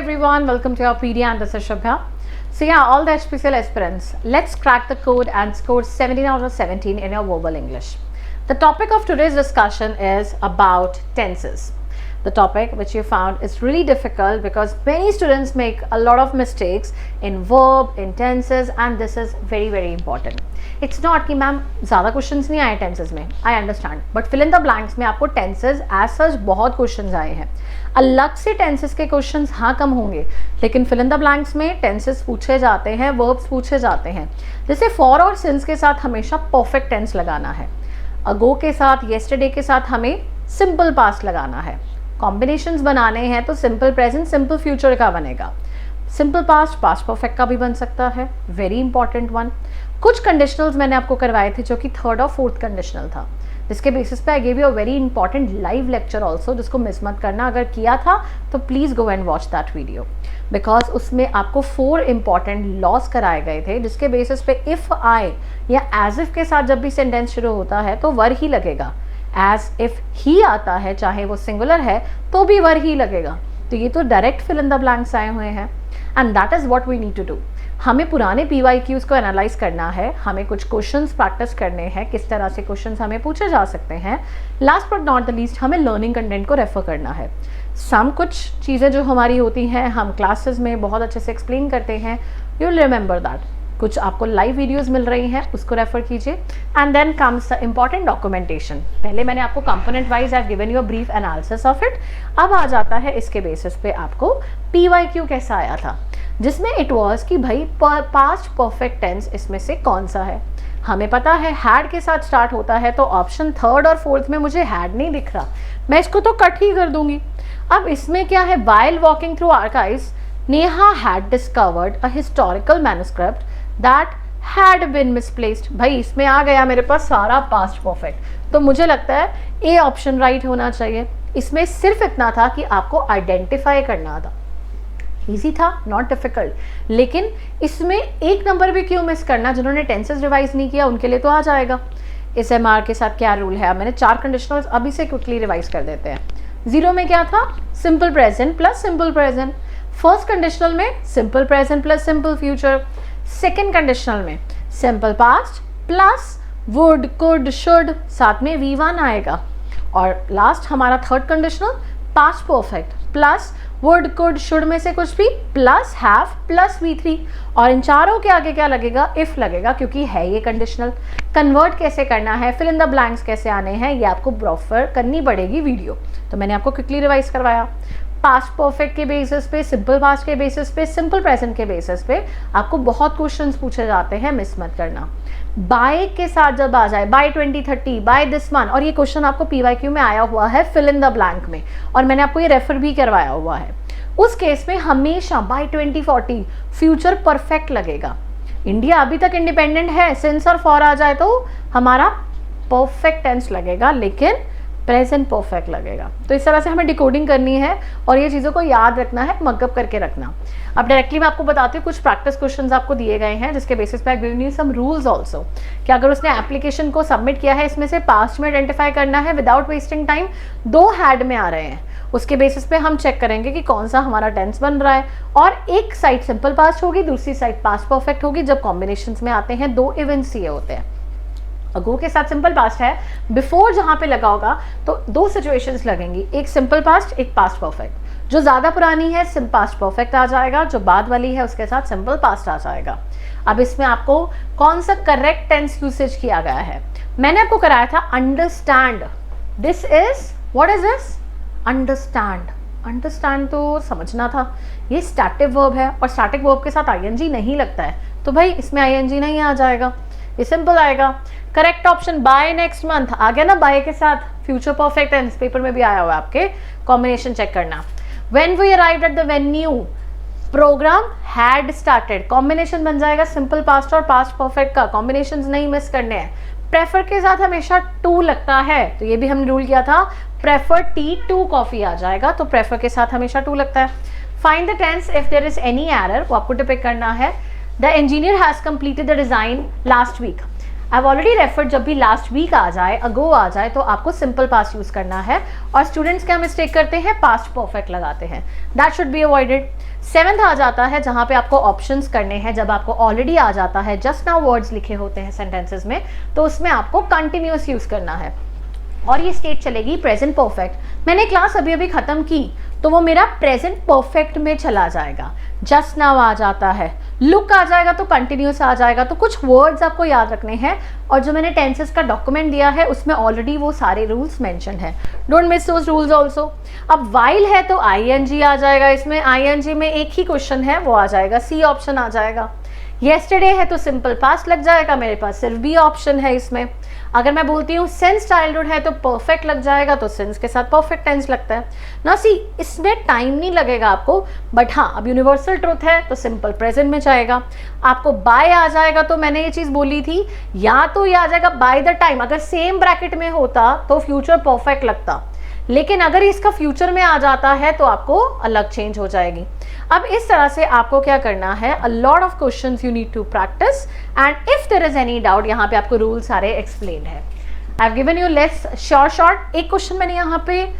everyone, welcome to our PD and this is Shubha. So yeah, all the HPCL aspirants, let's crack the code and score 17 out of 17 in your verbal English. The topic of today's discussion is about tenses. The topic which you found is really difficult because many students make a lot of mistakes in verb, in tenses, and this is very important. It's not कि ma'am ज़्यादा questions नहीं आए tenses में, I understand, but fill in the blanks में आपको tenses as such बहुत questions आए हैं. अलग से टेंसेस के क्वेश्चंस हाँ कम होंगे, लेकिन फिल इन द ब्लैंक्स में टेंसेस पूछे जाते हैं, वर्ब्स पूछे जाते हैं. जैसे फॉर और सिंस के साथ हमेशा परफेक्ट टेंस लगाना है, अगो के साथ, येस्टरडे के साथ हमें सिंपल पास्ट लगाना है. कॉम्बिनेशंस बनाने हैं तो सिंपल प्रेजेंट, सिंपल फ्यूचर का बनेगा. सिंपल पास्ट, पास्ट परफेक्ट का भी बन सकता है. Very important one. कुछ कंडीशनल्स मैंने आपको करवाए थे जो कि थर्ड और फोर्थ कंडीशनल था, जिसके बेसिस पे I give you a very important live lecture also, जिसको मिस मत करना. अगर किया था तो please go and watch that video, because उसमें आपको 4 इंपॉर्टेंट लॉस कराए गए थे, जिसके बेसिस पे इफ़ आई या एज इफ के साथ जब भी सेंटेंस शुरू होता है तो वर ही लगेगा. एज इफ ही आता है, चाहे वो सिंगुलर है तो भी वर ही लगेगा. तो ये तो direct fill in the blanks आए हुए हैं, and that is what we need to do. हमें पुराने PYQs को एनालाइज करना है, हमें कुछ क्वेश्चंस प्रैक्टिस करने हैं, किस तरह से क्वेश्चंस हमें पूछे जा सकते हैं. Last but not the least, हमें लर्निंग कंटेंट को रेफर करना है. कुछ चीज़ें जो हमारी होती हैं हम क्लासेस में बहुत अच्छे से एक्सप्लेन करते हैं, यू विल रिमेंबर दैट. कुछ आपको लाइव वीडियोस मिल रही हैं, उसको रेफर कीजिए. And then comes the important documentation. पहले मैंने आपको component wise I have given you a brief analysis of it. अब आ जाता है इसके बेसिस पे आपको PYQ कैसा आया था, जिसमें इट वॉज कि भाई पास्ट परफेक्ट टेंस इसमें से कौन सा है. हमें पता है हैड के साथ स्टार्ट होता है, तो ऑप्शन थर्ड और फोर्थ में मुझे हैड नहीं दिख रहा, मैं इसको तो कट ही कर दूंगी. अब इसमें क्या है, while walking through archives Neha had discovered a historical manuscript that had been misplaced. भाई इसमें आ गया मेरे पास सारा पास्ट परफेक्ट, तो मुझे लगता है ए ऑप्शन राइट होना चाहिए. इसमें सिर्फ इतना था कि आपको आइडेंटिफाई करना था. इजी था, नॉट डिफिकल्ट. लेकिन इसमें एक नंबर भी क्यों मिस करना, जिन्होंने टेंसेस रिवाइज नहीं किया उनके लिए तो आ जाएगा. इस MR के साथ क्या रूल है, अब मैंने 4 कंडीशनल्स अभी से क्विकली रिवाइज कर देते हैं. 0 में क्या था, simple present plus simple present. First conditional में simple present plus simple future. Second conditional में simple past plus would, could, should, साथ में V1 आएगा. और लास्ट हमारा third conditional past perfect plus would, could, should में से कुछ भी प्लस हैव प्लस V3. और इन चारों के आगे क्या लगेगा, इफ लगेगा, क्योंकि है ये कंडीशनल. कन्वर्ट कैसे करना है, फिल इन द ब्लैंक्स कैसे आने हैं, ये आपको प्रोफर करनी पड़ेगी वीडियो, तो मैंने आपको क्विकली रिवाइज करवाया. पास्ट परफेक्ट के बेसिस पे, सिंपल पास्ट के बेसिस पे, सिंपल प्रेजेंट के बेसिस पे आपको बहुत क्वेश्चंस पूछे जाते हैं, मिस मत करना. बाय के साथ जब आ जाए, बाय 2030, बाय दिस मंथ, और ये क्वेश्चन आपको PYQ में आया हुआ है फिल इन द ब्लैंक में, और मैंने आपको ये रेफर भी करवाया हुआ है. उस केस में हमेशा बाय 2040 फ्यूचर परफेक्ट लगेगा. इंडिया अभी तक इंडिपेंडेंट है, सिंस और फॉर आ जाए तो हमारा परफेक्ट टेंस लगेगा, लेकिन प्रेजेंट परफेक्ट लगेगा. तो इस तरह से हमें डिकोडिंग करनी है और ये चीज़ों को याद रखना है, मकअप करके रखना. अब डायरेक्टली मैं आपको बताती हूँ, कुछ प्रैक्टिस क्वेश्चंस आपको दिए गए हैं, जिसके बेसिस पे I give you some rules also, कि अगर उसने एप्लीकेशन को सबमिट किया है, इसमें से पास्ट में आइडेंटिफाई करना है विदाउट वेस्टिंग टाइम. 2 हैड में आ रहे हैं, उसके बेसिस पे हम चेक करेंगे कि कौन सा हमारा टेंस बन रहा है. और एक साइड सिंपल पास्ट होगी, दूसरी साइड पास्ट परफेक्ट होगी. जब कॉम्बिनेशंस में आते हैं 2 इवेंट्स ये होते हैं. अगो के साथ सिंपल पास्ट है, बिफोर जहाँ पे लगा होगा तो 2 सिचुएशंस लगेंगी, एक सिंपल पास्ट, एक पास्ट परफेक्ट. जो ज़्यादा पुरानी है सिंपल पास्ट परफेक्ट आ जाएगा, जो बाद वाली है उसके साथ सिंपल पास्ट आ जाएगा. अब इसमें आपको कौन सा करेक्ट टेंस यूसेज किया गया है, मैंने आपको कराया था understand. This is, what is this, understand. Understand तो समझना था, ये स्टैटिक वर्ब है और स्टैटिक वर्ब के साथ ING नहीं लगता है, तो भाई इसमें ING नहीं आ जाएगा, ये सिंपल आएगा. Correct option by next month आ गया ना, बाय के साथ फ्यूचर परफेक्ट टेंस पेपर में भी आया हुआ है, आपके कॉम्बिनेशन चेक करना. When we arrived at the venue, program had started, combination बन जाएगा सिंपल पास्ट और पास्ट परफेक्ट का. कॉम्बिनेशंस नहीं मिस करने हैं. प्रेफर के साथ हमेशा टू लगता है, तो ये भी हमने रूल किया था, प्रेफर टी टू कॉफी आ जाएगा, तो प्रेफर के साथ हमेशा टू लगता है. Find the tense if there is any error, वो आपको टिपिक करना है. The engineer has completed the design last week. I already referred, जब भी लास्ट वीक आ जाए, अगो आ जाए, तो आपको सिंपल पास्ट यूज करना है। और स्टूडेंट्स क्या मिस्टेक करते हैं, पास्ट परफेक्ट लगाते हैं, that should be avoided. 7th आ जाता है जहां पे आपको ऑप्शंस करने हैं। जब आपको ऑलरेडी आ जाता है, जस्ट नाउ वर्ड्स लिखे होते हैं सेंटेंसेस में, तो उसमें आपको कंटिन्यूअस यूज करना है और ये स्टेट चलेगी प्रेजेंट परफेक्ट। मैंने क्लास अभी अभी खत्म की तो वो मेरा प्रेजेंट परफेक्ट में चला जाएगा। जस्ट नाउ आ जाता है, लुक आ जाएगा तो कंटिन्यूस आ जाएगा। तो कुछ वर्ड्स आपको याद रखने हैं और जो मैंने टेंसेस का डॉक्यूमेंट दिया है उसमें ऑलरेडी वो सारे रूल्स मेंशन है, don't miss those rules also. अब वाइल है तो आईएनजी आ जाएगा इसमें, आईएनजी में एक ही क्वेश्चन है वो आ जाएगा, सी ऑप्शन आ जाएगा। येस्टरडे है तो सिंपल पास्ट लग जाएगा, मेरे पास सिर्फ बी ऑप्शन है इसमें। अगर मैं बोलती हूँ सिंस चाइल्डहुड है तो परफेक्ट लग जाएगा, तो सिंस के साथ परफेक्ट टेंस लगता है ना। सी इसमें टाइम नहीं लगेगा आपको, बट हाँ अब यूनिवर्सल ट्रूथ है तो सिंपल प्रेजेंट में जाएगा। आपको बाय आ जाएगा तो मैंने ये चीज़ बोली थी, या तो ये आ जाएगा बाय द टाइम, अगर सेम ब्रैकेट में होता तो फ्यूचर परफेक्ट लगता, लेकिन अगर इसका फ्यूचर में आ जाता है तो आपको अलग चेंज हो जाएगी। अब इस तरह से आपको क्या करना है, a lot of questions you need to practice and if there is any doubt, यहाँ पे आपको रूल सारे एक्सप्लेन है। I have given you let's short. एक क्वेश्चन मैंने यहाँ पे I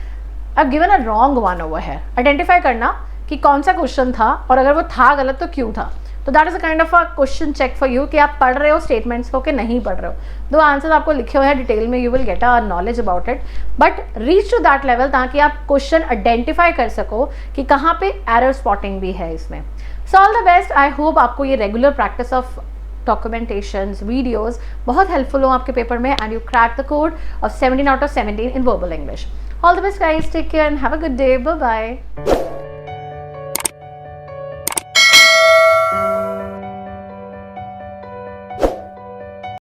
have given a wrong one over है, आइडेंटिफाई करना कि कौन सा क्वेश्चन था और अगर वो था गलत तो क्यों था। तो that is a kind of a question check for you कि आप पढ़ रहे हो स्टेटमेंट्स को कि नहीं पढ़ रहे हो। दो आंसर आपको लिखे हुए हैं डिटेल में, you will get a knowledge about it, but reach to that level ताकि आप क्वेश्चन आइडेंटिफाई कर सको कि कहाँ पे एरर स्पॉटिंग भी है इसमें। So all the best, I hope आपको ये regular practice of documentations, videos बहुत हेल्पफुल हो आपके पेपर में and you crack the code of 17 out of 17 in verbal English. All the best guys, take care and have a good day. Bye bye.